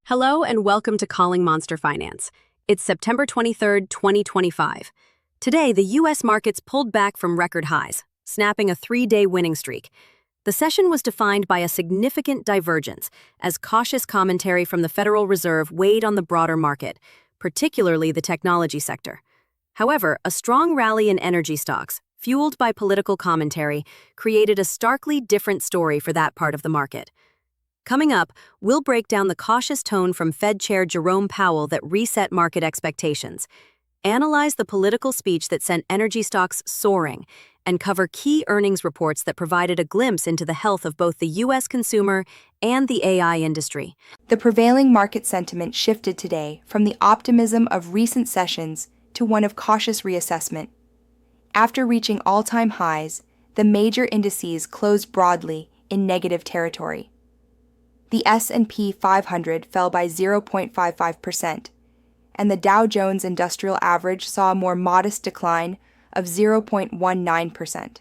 Hello and welcome to Calling Monster Finance. It's September 23rd, 2025. Today, the U.S. markets pulled back from record highs, snapping a three-day winning streak. The session was defined by a significant divergence, as cautious commentary from the Federal Reserve weighed on the broader market, particularly the technology sector. However, a strong rally in energy stocks, fueled by political commentary, created a starkly different story for that part of the market. Coming up, we'll break down the cautious tone from Fed Chair Jerome Powell that reset market expectations, analyze the political speech that sent energy stocks soaring, and cover key earnings reports that provided a glimpse into the health of both the U.S. consumer and the AI industry. The prevailing market sentiment shifted today from the optimism of recent sessions to one of cautious reassessment. After reaching all-time highs, the major indices closed broadly in negative territory. The S&P 500 fell by 0.55%, and the Dow Jones Industrial Average saw a more modest decline of 0.19%.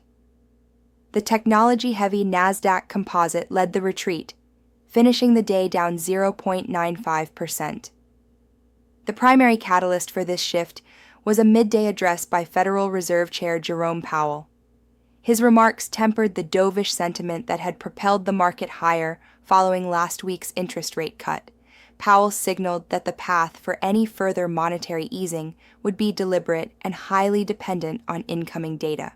The technology-heavy NASDAQ Composite led the retreat, finishing the day down 0.95%. The primary catalyst for this shift was a midday address by Federal Reserve Chair Jerome Powell. His remarks tempered the dovish sentiment that had propelled the market higher following last week's interest rate cut. Powell signaled that the path for any further monetary easing would be deliberate and highly dependent on incoming data.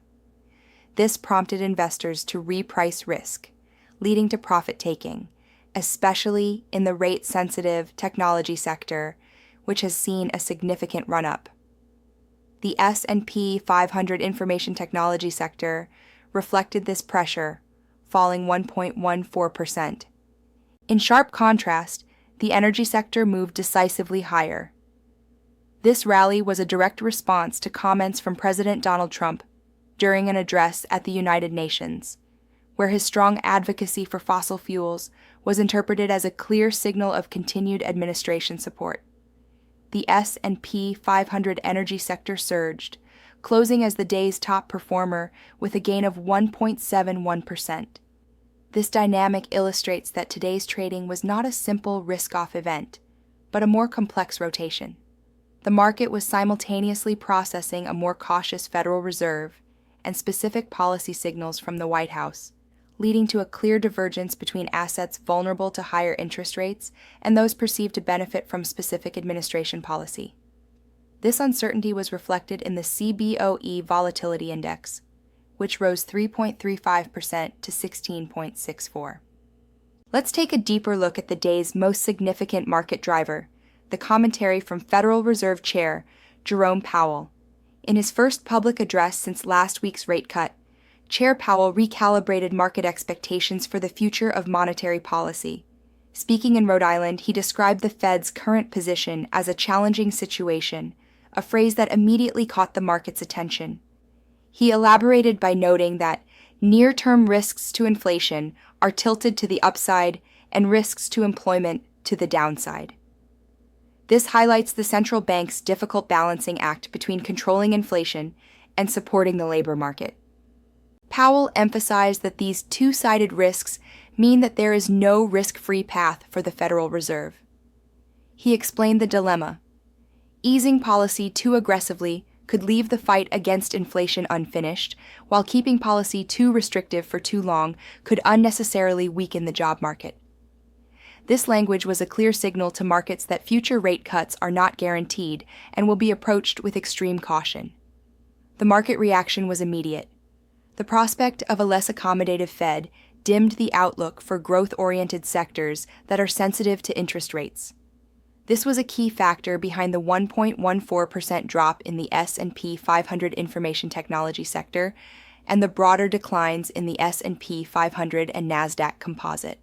This prompted investors to reprice risk, leading to profit-taking, especially in the rate-sensitive technology sector, which has seen a significant run-up. The S&P 500 information technology sector reflected this pressure, falling 1.14%. In sharp contrast, the energy sector moved decisively higher. This rally was a direct response to comments from President Donald Trump during an address at the United Nations, where his strong advocacy for fossil fuels was interpreted as a clear signal of continued administration support. The S&P 500 energy sector surged, closing as the day's top performer with a gain of 1.71%. This dynamic illustrates that today's trading was not a simple risk-off event, but a more complex rotation. The market was simultaneously processing a more cautious Federal Reserve and specific policy signals from the White House, leading to a clear divergence between assets vulnerable to higher interest rates and those perceived to benefit from specific administration policy. This uncertainty was reflected in the CBOE Volatility Index, which rose 3.35% to 16.64. Let's take a deeper look at the day's most significant market driver, the commentary from Federal Reserve Chair Jerome Powell. In his first public address since last week's rate cut, Chair Powell recalibrated market expectations for the future of monetary policy. Speaking in Rhode Island, he described the Fed's current position as a challenging situation, a phrase that immediately caught the market's attention. He elaborated by noting that near-term risks to inflation are tilted to the upside and risks to employment to the downside. This highlights the central bank's difficult balancing act between controlling inflation and supporting the labor market. Powell emphasized that these two-sided risks mean that there is no risk-free path for the Federal Reserve. He explained the dilemma. Easing policy too aggressively could leave the fight against inflation unfinished, while keeping policy too restrictive for too long could unnecessarily weaken the job market. This language was a clear signal to markets that future rate cuts are not guaranteed and will be approached with extreme caution. The market reaction was immediate. The prospect of a less accommodative Fed dimmed the outlook for growth-oriented sectors that are sensitive to interest rates. This was a key factor behind the 1.14% drop in the S&P 500 information technology sector and the broader declines in the S&P 500 and NASDAQ Composite.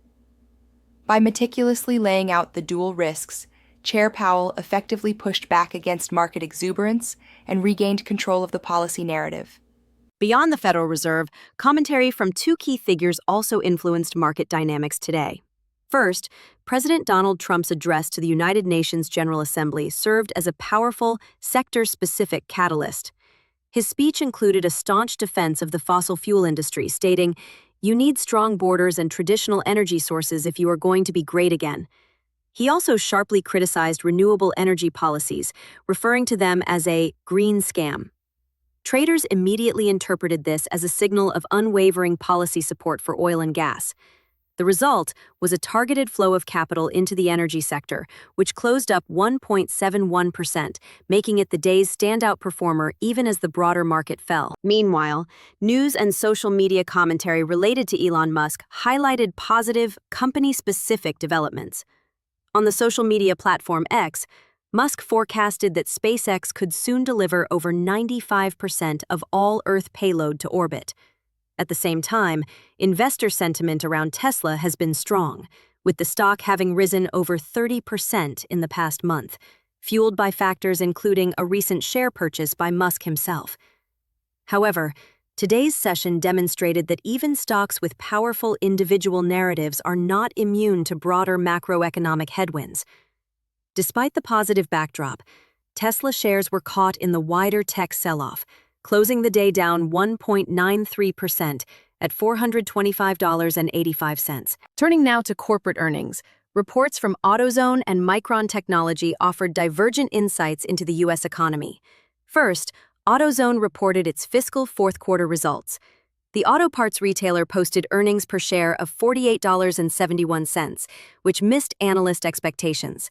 By meticulously laying out the dual risks, Chair Powell effectively pushed back against market exuberance and regained control of the policy narrative. Beyond the Federal Reserve, commentary from two key figures also influenced market dynamics today. First, President Donald Trump's address to the United Nations General Assembly served as a powerful, sector-specific catalyst. His speech included a staunch defense of the fossil fuel industry, stating, "You need strong borders and traditional energy sources if you are going to be great again." He also sharply criticized renewable energy policies, referring to them as a green scam. Traders immediately interpreted this as a signal of unwavering policy support for oil and gas. The result was a targeted flow of capital into the energy sector, which closed up 1.71%, making it the day's standout performer even as the broader market fell. Meanwhile, news and social media commentary related to Elon Musk highlighted positive, company-specific developments. On the social media platform X, Musk forecasted that SpaceX could soon deliver over 95% of all Earth payload to orbit. At the same time, investor sentiment around Tesla has been strong, with the stock having risen over 30% in the past month, fueled by factors including a recent share purchase by Musk himself. However, today's session demonstrated that even stocks with powerful individual narratives are not immune to broader macroeconomic headwinds. Despite the positive backdrop, Tesla shares were caught in the wider tech sell-off, closing the day down 1.93% at $425.85. Turning now to corporate earnings, reports from AutoZone and Micron Technology offered divergent insights into the U.S. economy. First, AutoZone reported its fiscal fourth quarter results. The auto parts retailer posted earnings per share of $48.71, which missed analyst expectations.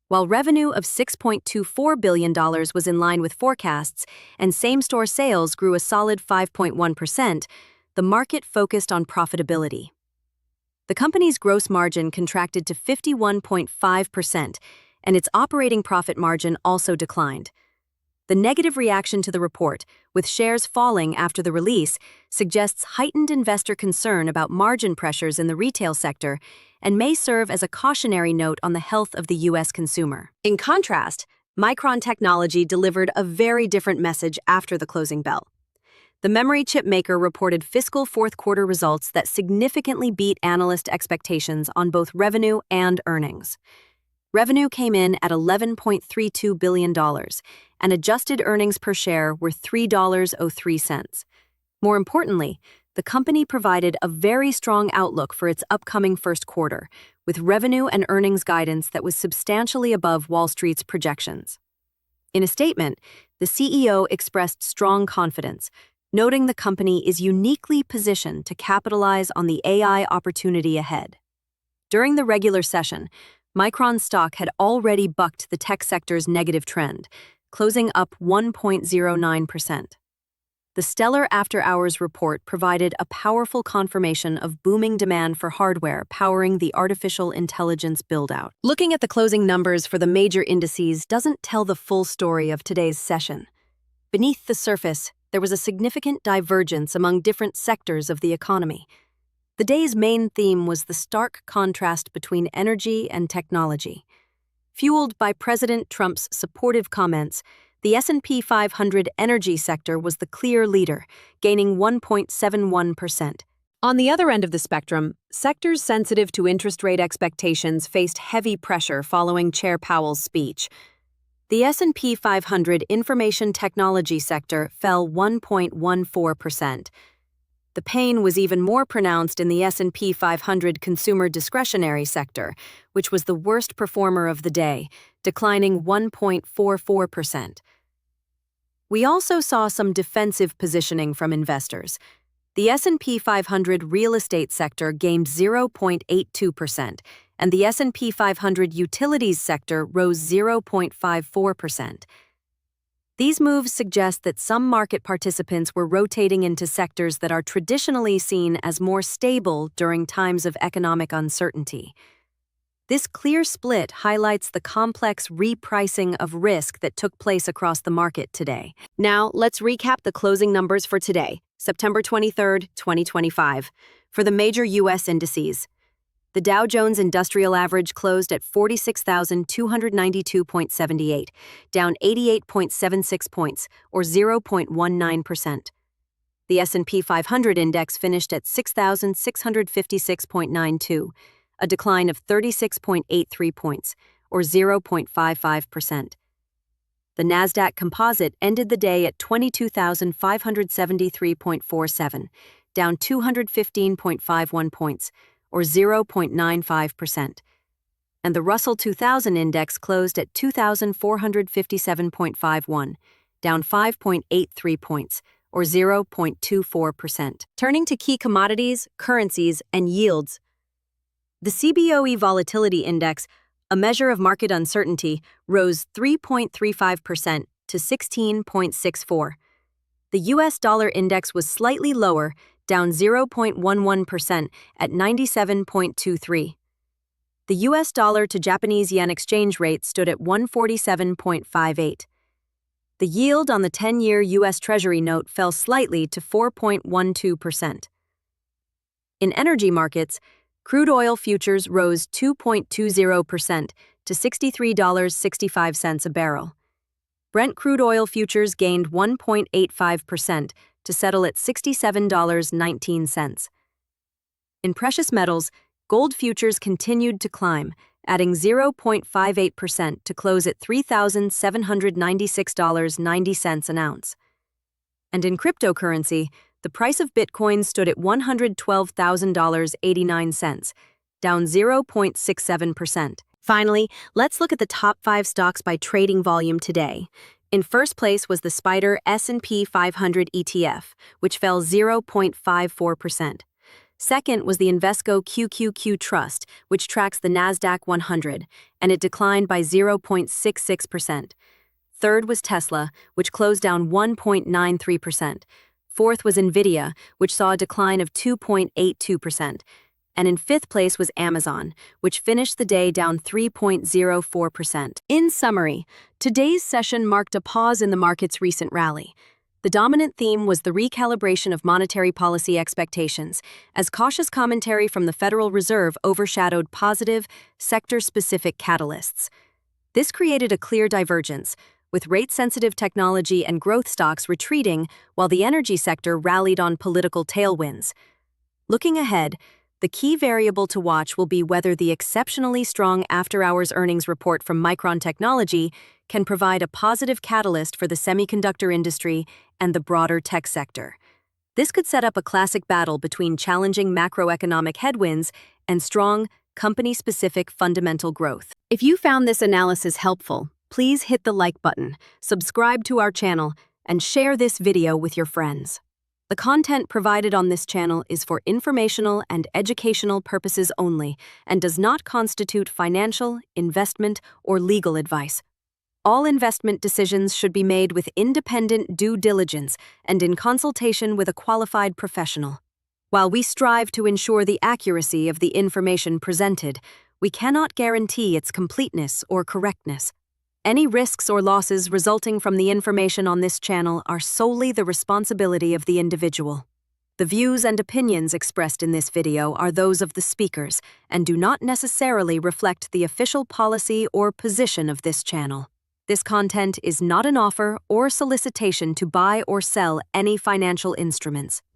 While revenue of $6.24 billion was in line with forecasts and same-store sales grew a solid 5.1%, the market focused on profitability. The company's gross margin contracted to 51.5%, and its operating profit margin also declined. The negative reaction to the report, with shares falling after the release, suggests heightened investor concern about margin pressures in the retail sector and may serve as a cautionary note on the health of the U.S. consumer. In contrast, Micron Technology delivered a very different message after the closing bell. The memory chip maker reported fiscal fourth quarter results that significantly beat analyst expectations on both revenue and earnings. Revenue came in at $11.32 billion, and adjusted earnings per share were $3.03. More importantly, the company provided a very strong outlook for its upcoming first quarter, with revenue and earnings guidance that was substantially above Wall Street's projections. In a statement, the CEO expressed strong confidence, noting the company is uniquely positioned to capitalize on the AI opportunity ahead. During the regular session, Micron's stock had already bucked the tech sector's negative trend, closing up 1.09%. The stellar after-hours report provided a powerful confirmation of booming demand for hardware powering the artificial intelligence build-out. Looking at the closing numbers for the major indices doesn't tell the full story of today's session. Beneath the surface, there was a significant divergence among different sectors of the economy. The day's main theme was the stark contrast between energy and technology. Fueled by President Trump's supportive comments, the S&P 500 energy sector was the clear leader, gaining 1.71%. On the other end of the spectrum, sectors sensitive to interest rate expectations faced heavy pressure following Chair Powell's speech. The S&P 500 information technology sector fell 1.14%. The pain was even more pronounced in the S&P 500 consumer discretionary sector, which was the worst performer of the day, declining 1.44%. We also saw some defensive positioning from investors. The S&P 500 real estate sector gained 0.82%, and the S&P 500 utilities sector rose 0.54%. These moves suggest that some market participants were rotating into sectors that are traditionally seen as more stable during times of economic uncertainty. This clear split highlights the complex repricing of risk that took place across the market today. Now, let's recap the closing numbers for today, September 23, 2025, for the major U.S. indices. The Dow Jones Industrial Average closed at 46,292.78, down 88.76 points, or 0.19%. The S&P 500 index finished at 6,656.92, a decline of 36.83 points, or 0.55%. The Nasdaq Composite ended the day at 22,573.47, down 215.51 points, or 0.95%. and the Russell 2000 index closed at 2,457.51, down 5.83 points, or 0.24%. Turning to key commodities, currencies, and yields, the CBOE Volatility Index, a measure of market uncertainty, rose 3.35% to 16.64. The US dollar index was slightly lower, down 0.11% at 97.23. The US dollar to Japanese yen exchange rate stood at 147.58. The yield on the 10-year US Treasury note fell slightly to 4.12%. In energy markets, crude oil futures rose 2.20% to $63.65 a barrel. Brent crude oil futures gained 1.85% to settle at $67.19. In precious metals, gold futures continued to climb, adding 0.58% to close at $3,796.90 an ounce. And in cryptocurrency, the price of Bitcoin stood at $112,000.89, down 0.67%. Finally, let's look at the top 5 stocks by trading volume today. In first place was the SPDR S&P 500 ETF, which fell 0.54%. Second was the Invesco QQQ Trust, which tracks the NASDAQ 100, and it declined by 0.66%. Third was Tesla, which closed down 1.93%. Fourth was Nvidia, which saw a decline of 2.82%. And in fifth place was Amazon, which finished the day down 3.04%. In summary, today's session marked a pause in the market's recent rally. The dominant theme was the recalibration of monetary policy expectations, as cautious commentary from the Federal Reserve overshadowed positive, sector-specific catalysts. This created a clear divergence, with rate-sensitive technology and growth stocks retreating while the energy sector rallied on political tailwinds. Looking ahead, the key variable to watch will be whether the exceptionally strong after-hours earnings report from Micron Technology can provide a positive catalyst for the semiconductor industry and the broader tech sector. This could set up a classic battle between challenging macroeconomic headwinds and strong, company-specific fundamental growth. If you found this analysis helpful, please hit the like button, subscribe to our channel, and share this video with your friends. The content provided on this channel is for informational and educational purposes only and does not constitute financial, investment, or legal advice. All investment decisions should be made with independent due diligence and in consultation with a qualified professional. While we strive to ensure the accuracy of the information presented, we cannot guarantee its completeness or correctness. Any risks or losses resulting from the information on this channel are solely the responsibility of the individual. The views and opinions expressed in this video are those of the speakers and do not necessarily reflect the official policy or position of this channel. This content is not an offer or solicitation to buy or sell any financial instruments.